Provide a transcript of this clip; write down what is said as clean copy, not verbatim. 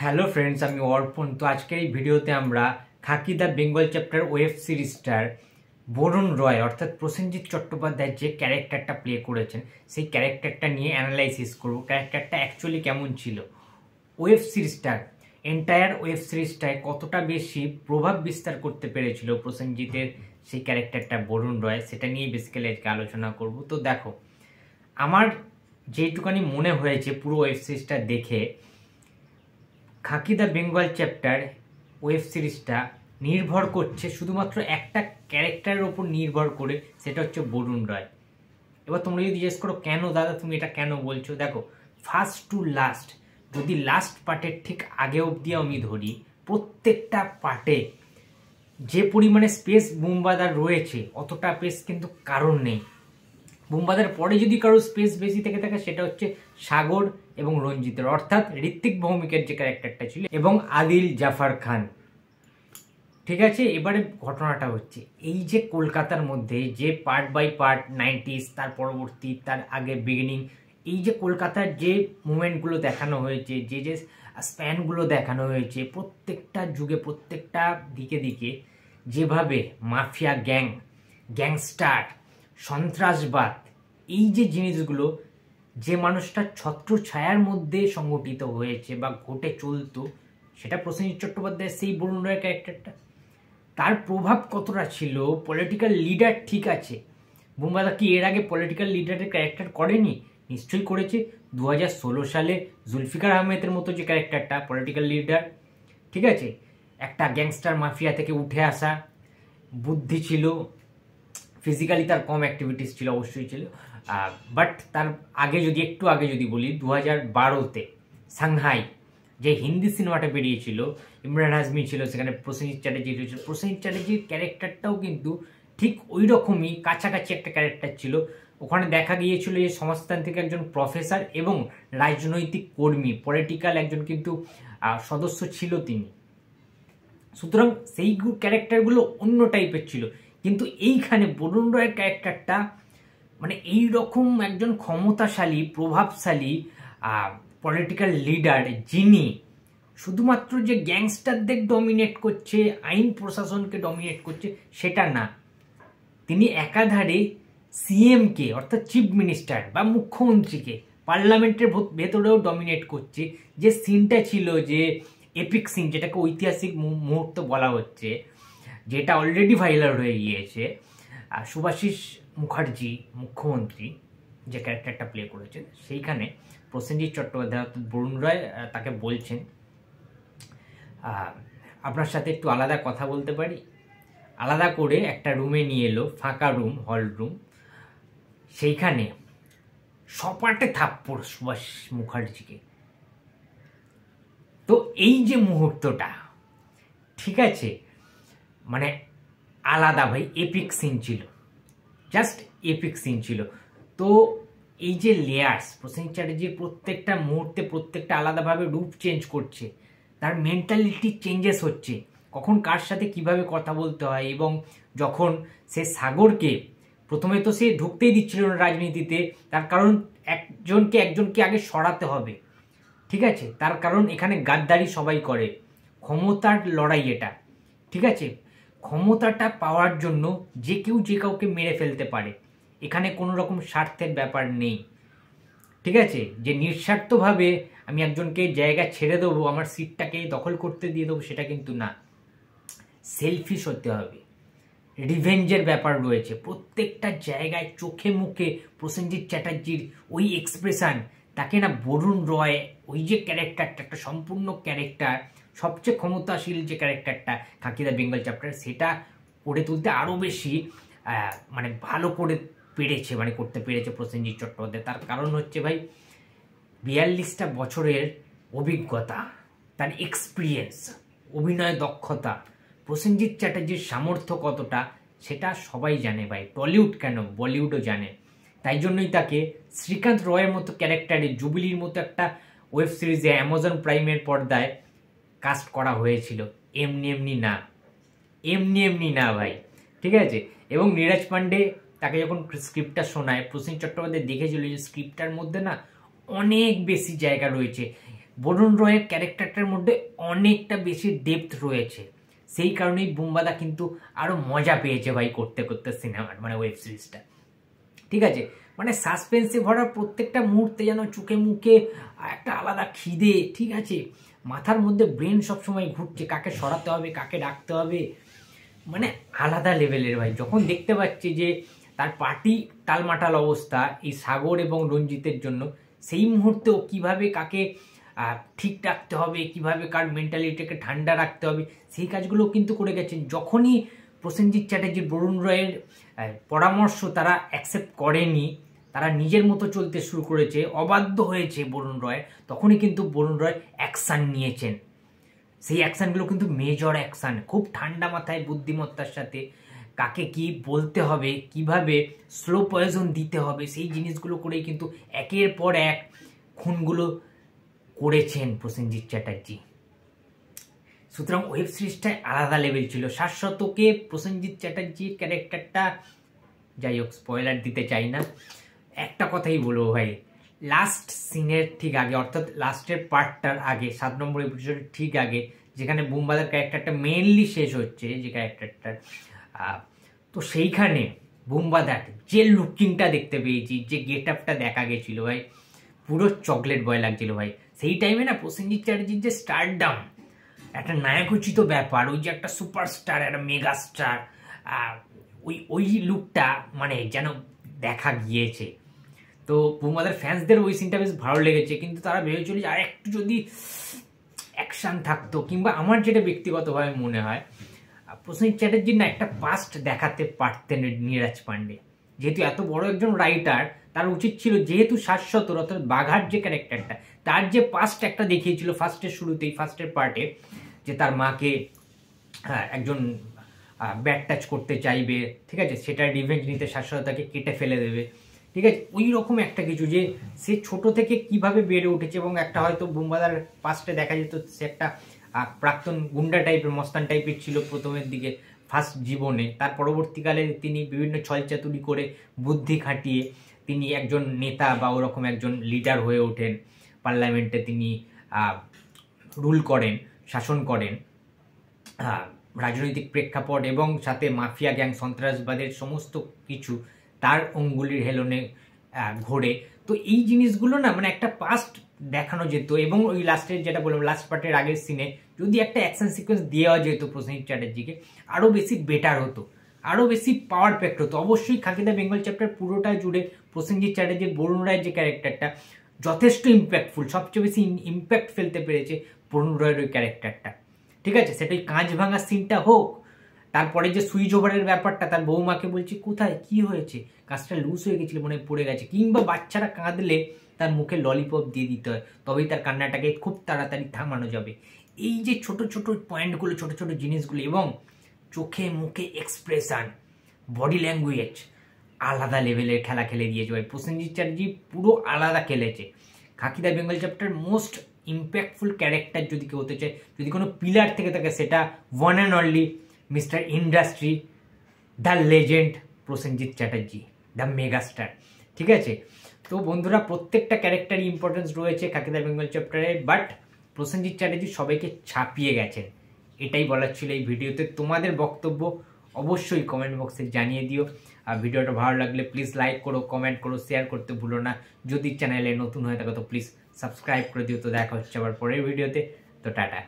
Hello friends, আমি অর্পণ। তো আজকের এই ভিডিওতে আমরা Khakee the Bengal chapter web সিরিজটার বরুণ রয় অর্থাৎ প্রসেনজিৎ চট্টোপাধ্যায় যে ক্যারেক্টারটা প্লে করেছেন সেই ক্যারেক্টারটা নিয়ে অ্যানালাইসিস করব। ক্যারেক্টারটা অ্যাকচুয়ালি কেমন ছিল, ওয়েব সিরিজটার এন্টায়ার ওয়েব সিরিজটায় কতটা বেশি প্রভাব বিস্তার করতে পেরেছিল প্রসেনজিতের সেই ক্যারেক্টারটা বরুণ রয়, সেটা নিয়ে বেসিক্যালি আজকে আলোচনা করব। তো দেখো, আমার যেইটুকানি মনে হয়েছে পুরো ওয়েব সিরিজটা দেখে, খাকি দ্য বেঙ্গল চ্যাপ্টার ওয়েব সিরিজটা নির্ভর করছে শুধুমাত্র একটা ক্যারেক্টারের ওপর নির্ভর করে, সেটা হচ্ছে বরুণ রয়। এবার তোমরা যদি জিজ্ঞেস করো কেন দাদা তুমি এটা কেন বলছো, দেখো, ফার্স্ট টু লাস্ট, যদি লাস্ট পার্টের ঠিক আগে অবধি আমি ধরি, প্রত্যেকটা পার্টে যে পরিমাণে স্পেস বুমবাদার রয়েছে অতটা স্পেস কিন্তু কারণ নেই। বুমবাদার পরে যদি কারো স্পেস বেশি থেকে থাকে সেটা হচ্ছে সাগর এবং রঞ্জিতের, অর্থাৎ ঋত্বিক ভৌমিকের যে ক্যারেক্টারটা ছিল এবং আদিল জাফর খান। ঠিক আছে, এবারে ঘটনাটা হচ্ছে এই যে কলকাতার মধ্যে যে পার্ট বাই পার্ট 90s, তার পরবর্তী, তার আগে বিগিনিং, এই যে কলকাতার যে মুভমেন্টগুলো দেখানো হয়েছে, যে যে স্প্যানগুলো দেখানো হয়েছে, প্রত্যেকটা যুগে প্রত্যেকটা দিকে দিকে যেভাবে মাফিয়া গ্যাংস্টার, সন্ত্রাসবাদ, এই যে জিনিসগুলো যে মানুষটা ছত্র ছায়ার মধ্যে সংগঠিত হয়েছে বা ঘটে চলতো, সেটা প্রসেনজিৎ চট্টোপাধ্যায়ের সেই বরুণ রয় ক্যারেক্টারটা। তার প্রভাব কতটা ছিল, পলিটিক্যাল লিডার, ঠিক আছে, বুমবাদা কি এর আগে পলিটিক্যাল লিডারের ক্যারেক্টার করেনি? নিশ্চয়ই করেছে। 2016 সালে জুলফিকার আহমেদের মতো যে ক্যারেক্টারটা পলিটিক্যাল লিডার, ঠিক আছে, একটা গ্যাংস্টার মাফিয়া থেকে উঠে আসা, বুদ্ধি ছিল, ফিজিক্যালি তার কম অ্যাক্টিভিটিস ছিল, অবশ্যই ছিল, বাট তার আগে যদি একটু আগে যদি বলি, 2012-তে সাংহাই যে হিন্দি সিনেমাটা বেরিয়েছিল, ইমরান হাজমি ছিল সেখানে, প্রসেনজিৎ চ্যাটার্জি ছিল। প্রসেনজিৎ চ্যাটার্জির ক্যারেক্টারটাও কিন্তু ঠিক ওই রকমই কাছাকাছি একটা ক্যারেক্টার ছিল। ওখানে দেখা গিয়েছিল যে সমাজতান্ত্রিক একজন প্রফেসর এবং রাজনৈতিক কর্মী, পলিটিক্যাল একজন কিন্তু সদস্য ছিল তিনি। সুতরাং সেই ক্যারেক্টারগুলো অন্য টাইপের ছিল, কিন্তু এইখানে বরুণ রয়ের ক্যারেক্টারটা মানে এই রকম একজন ক্ষমতাশালী, প্রভাবশালী পলিটিক্যাল লিডার, যিনি শুধুমাত্র যে গ্যাংস্টারদের ডমিনেট করছে, আইন প্রশাসনকে ডমিনেট করছে সেটা না, তিনি একাধারে সিএমকে অর্থাৎ চিফ মিনিস্টার বা মুখ্যমন্ত্রীকে পার্লামেন্টের ভেতরেও ডমিনেট করছে। যে সিনটা ছিল, যে এপিক সিন, যেটাকে ঐতিহাসিক মুহূর্ত বলা হচ্ছে, যেটা অলরেডি ভাইরাল হয়ে গিয়েছে, শুভাশিস মুখার্জি মুখ্যমন্ত্রী যে ক্যারেক্টারটা প্লে করেছেন, সেইখানে প্রসেনজিৎ চট্টোপাধ্যায় অর্থাৎ বরুণ রয় তাকে বলছেন, আপনার সাথে একটু আলাদা কথা বলতে পারি। আলাদা করে একটা রুমে নিয়ে এলো, ফাঁকা রুম, হল রুম, সেইখানে সপাটে থাপ্পড় সুভাষিস মুখার্জিকে। তো এই যে মুহূর্তটা, ঠিক আছে, মানে আলাদা ভাই, এপিক সিন ছিল, জাস্ট এপিক সিন ছিল। তো এই যে লেয়ার্স, প্রসেনজিৎ চ্যাটার্জির প্রত্যেকটা মুহূর্তে প্রত্যেকটা আলাদাভাবে রূপ চেঞ্জ করছে, তার মেন্টালিটি চেঞ্জেস হচ্ছে, কখন কার সাথে কিভাবে কথা বলতে হয়। এবং যখন সে সাগরকে, প্রথমে তো সে ঢুকতেই দিচ্ছিল না রাজনীতিতে, তার কারণ একজনকে আগে সরাতে হবে, ঠিক আছে, তার কারণ এখানে গাদ্দারি সবাই করে, ক্ষমতার লড়াই এটা, ঠিক আছে, ক্ষমতাটা পাওয়ার জন্য যে কেউ যে কাউকে মেরে ফেলতে পারে, এখানে কোনো রকম স্বার্থের ব্যাপার নেই, ঠিক আছে, যে নিঃস্বার্থভাবে আমি একজনকে জায়গা ছেড়ে দেবো, আমার সিটটাকে দখল করতে দিয়ে দেবো, সেটা কিন্তু না, সেলফিশ হতে হবে, রিভেঞ্জের ব্যাপার রয়েছে প্রত্যেকটা জায়গায়, চোখে মুখে প্রসেনজিৎ চ্যাটার্জির ওই এক্সপ্রেশন, তাকে না বরুণ রয় ওই যে ক্যারেক্টারটা, একটা সম্পূর্ণ ক্যারেক্টার, সবচেয়ে ক্ষমতাশীল যে ক্যারেক্টারটা খাকি দ্য বেঙ্গল চ্যাপ্টার, সেটা করে তুলতে আরও বেশি মানে ভালো করে পেরেছে, মানে করতে পেরেছে প্রসেনজিৎ চট্টোপাধ্যায়। তার কারণ হচ্ছে ভাই 42টা বছরের অভিজ্ঞতা, তার এক্সপিরিয়েন্স, অভিনয় দক্ষতা, প্রসেনজিৎ চ্যাটার্জির সামর্থ্য কতটা সেটা সবাই জানে ভাই, টলিউড কেন বলিউডও জানে। তাই জন্যই তাকে শ্রীকান্ত রয়ের মতো ক্যারেক্টারে, জুবিলির মতো একটা ওয়েব সিরিজে অ্যামাজন প্রাইমের পর্দায় কাস্ট করা হয়েছিল, এমনি এমনি না ভাই, ঠিক আছে। এবং নীরজ পান্ডে তাকে যখন স্ক্রিপ্টটা শোনায়, প্রসেনজিৎ চট্টোপাধ্যায় দেখেছিল যে স্ক্রিপ্টটার মধ্যে না অনেক বেশি জায়গা রয়েছে, বরুণ রয়ের ক্যারেক্টারটার মধ্যে অনেকটা বেশি ডেপথ রয়েছে, সেই কারণেই বুম্বাদা কিন্তু আরও মজা পেয়েছে ভাই করতে করতে সিনেমার মানে ওয়েব সিরিজটা। ঠিক আছে, মানে সাসপেন্সে ভরা প্রত্যেকটা মুহূর্তে যেন চোখে মুখে একটা আলাদা খিদে, ঠিক আছে, মাথার মধ্যে ব্রেন সবসময় ঘুরছে, কাকে সরাতে হবে কাকে ডাকতে হবে, মানে আলাদা লেভেলের ভাই। যখন দেখতে পাচ্ছি যে তার পার্টি টালমাটাল অবস্থা এই সাগর এবং রঞ্জিতের জন্য, সেই মুহূর্তে ও কীভাবে কাকে ঠিক রাখতে হবে, কিভাবে কার মেন্টালিটিকে ঠান্ডা রাখতে হবে, সেই কাজগুলো কিন্তু করে গেছেন। যখনই প্রসেনজিৎ চ্যাটার্জি বরুণ রয়ের পরামর্শ তারা অ্যাকসেপ্ট করেনি, তারা নিজের মতো চলতে শুরু করেছে, অবাধ্য হয়েছে বরুণ রয়, তখনই কিন্তু বরুণ রয় অ্যাকশান নিয়েছেন। সেই অ্যাকশানগুলো কিন্তু মেজর অ্যাকশান, খুব ঠান্ডা মাথায় বুদ্ধিমত্তার সাথে কাকে কি বলতে হবে, কিভাবে স্লো পয়জন দিতে হবে, সেই জিনিসগুলো করেই কিন্তু একের পর এক খুনগুলো করেছেন প্রসেনজিৎ চ্যাটার্জি। সুতরাং ওয়েব সিরিজটায় আলাদা লেভেল ছিল। শাশ্বতকে প্রসেনজিৎ চ্যাটার্জির ক্যারেক্টারটা, যাই হোক স্পয়লার দিতে চাই না, একটা কথাই বলবো ভাই, লাস্ট সিনের ঠিক আগে, অর্থাৎ লাস্টের পার্টটার আগে, 7 নম্বর এপিসোডের ঠিক আগে, যেখানে বুম্বাদার ক্যারেক্টারটা মেইনলি শেষ হচ্ছে, যে ক্যারেক্টারটার, তো সেইখানে বুম্বাদার যে লুকিংটা দেখতে পেয়েছি, যে গেট আপটা দেখা গেছিল ভাই, পুরো চকলেট বয় লাগছিল ভাই। সেই টাইমে না প্রসেনজিৎ চ্যাটার্জির যে স্টারডাম, একটা নায়কোচিত ব্যাপার, ওই যে একটা সুপারস্টার, একটা মেগা স্টার, ওই লুকটা মানে যেন দেখা গিয়েছে। তো বুম্বাদার ফ্যান্সদের ওই সিনটা বেশ ভালো লেগেছে, কিন্তু তারা ভেবেছিল যে আর একটু যদি অ্যাকশান থাকতো, কিংবা আমার যেটা ব্যক্তিগতভাবে মনে হয় প্রসেনজিৎ চ্যাটার্জির না একটা পাস্ট দেখাতে পারতেন নীরাজ পান্ডে। যেহেতু এত বড় একজন রাইটার, তার উচিত ছিল, যেহেতু শাশ্বত অর্থাৎ বাঘার যে ক্যারেক্টারটা, তার যে পাস্ট একটা দেখিয়েছিল ফার্স্টের শুরুতেই, ফার্স্টের পার্টে, যে তার মাকে একজন ব্যাড টাচ করতে চাইবে, ঠিক আছে, সেটা রিভেঞ্জ নিতে শাশ্বততাকে কেটে ফেলে দেবে, ঠিক আছে, ওই রকম একটা কিছু, যে সে ছোট থেকে কিভাবে বেড়ে উঠেছে, এবং একটা হয়তো বুম্বাদার পাস্টে দেখা যেত সে একটা প্রাক্তন গুন্ডা টাইপের, মস্তান টাইপের ছিল প্রথমের দিকে ফার্স্ট জীবনে, তার পরবর্তীকালে তিনি বিভিন্ন ছলচাতুরি করে বুদ্ধি খাটিয়ে তিনি একজন নেতা বা ওরকম একজন লিডার হয়ে ওঠেন, পার্লামেন্টে তিনি রুল করেন, শাসন করেন, রাজনৈতিক প্রেক্ষাপট এবং সাথে মাফিয়া গ্যাং, সন্ত্রাসবাদের সমস্ত কিছু তার অঙ্গুলির হেলনে ঘোরে। তো এই জিনিসগুলো না মানে একটা পাস্ট দেখানো যেত, এবং ওই লাস্টের যেটা বললাম, লাস্ট পার্টের আগের সিনে যদি একটা অ্যাকশন সিকোয়েন্স দেওয়া যেত প্রসেনজিৎ চ্যাটার্জিকে, আরও বেশি বেটার হতো, আরও বেশি পাওয়ার প্যাক্ট হতো। অবশ্যই খাকিদা বেঙ্গল চ্যাপ্টার পুরোটা জুড়ে প্রসেনজিৎ চ্যাটার্জির বরুণ রায়ের যে ক্যারেক্টারটা যথেষ্ট ইম্প্যাক্টফুল, সবচেয়ে বেশি ইম্প্যাক্ট ফেলতে পেরেছে বরুণ রায়ের ওই ক্যারেক্টারটা, ঠিক আছে, সেটা ওই কাঁচ ভাঙা সিনটা হোক, তারপরে যে সুইচ ওভারের ব্যাপারটা, তার বৌমাকে বলছে কোথায় কি হয়েছে, কাজটা লুজ হয়ে গেছিল মনে পড়ে গেছে, কিংবা বাচ্চারা কাঁদলে তার মুখে ললিপপ দিয়ে দিতে হয়, তবেই তার কান্নাটাকে খুব তাড়াতাড়ি থামানো যাবে। এই যে ছোট ছোট পয়েন্টগুলো, ছোট ছোট জিনিসগুলো, এবং চোখে মুখে এক্সপ্রেশন, বডি ল্যাঙ্গুয়েজ, আলাদা লেভেলের খেলা খেলে দিয়েছে ভাই প্রসেনজিৎ চ্যাটার্জি, পুরো আলাদা খেলেছে। Khakee the Bengal chapter most impactful character যদি কেউ হতে চায়, যদি কোনো পিলার থেকে থাকে, সেটা one and only mister industry, the legend Prosenjit Chatterjee, the megastar, ঠিক আছে। তো বন্ধুরা, প্রত্যেকটা ক্যারেক্টারই ইম্পর্টেন্স রয়েছে খাকিদা বেঙ্গল চ্যাপ্টারে, বাট প্রসেনজিৎ চ্যাটার্জি সবাইকে ছাপিয়ে গেছেন, এটাই বলার ছিল এই ভিডিওতে। তোমাদের বক্তব্য অবশ্যই কমেন্ট বক্সে জানিয়ে দিও, আর ভিডিওটা ভালো লাগলে প্লিজ লাইক করো, কমেন্ট করো, শেয়ার করতে ভুলো না। যদি চ্যানেলে নতুন হয়ে থাকো তো প্লিজ সাবস্ক্রাইব করে দিও। তো দেখা হচ্ছে আবার পরের ভিডিওতে, তো টাটা।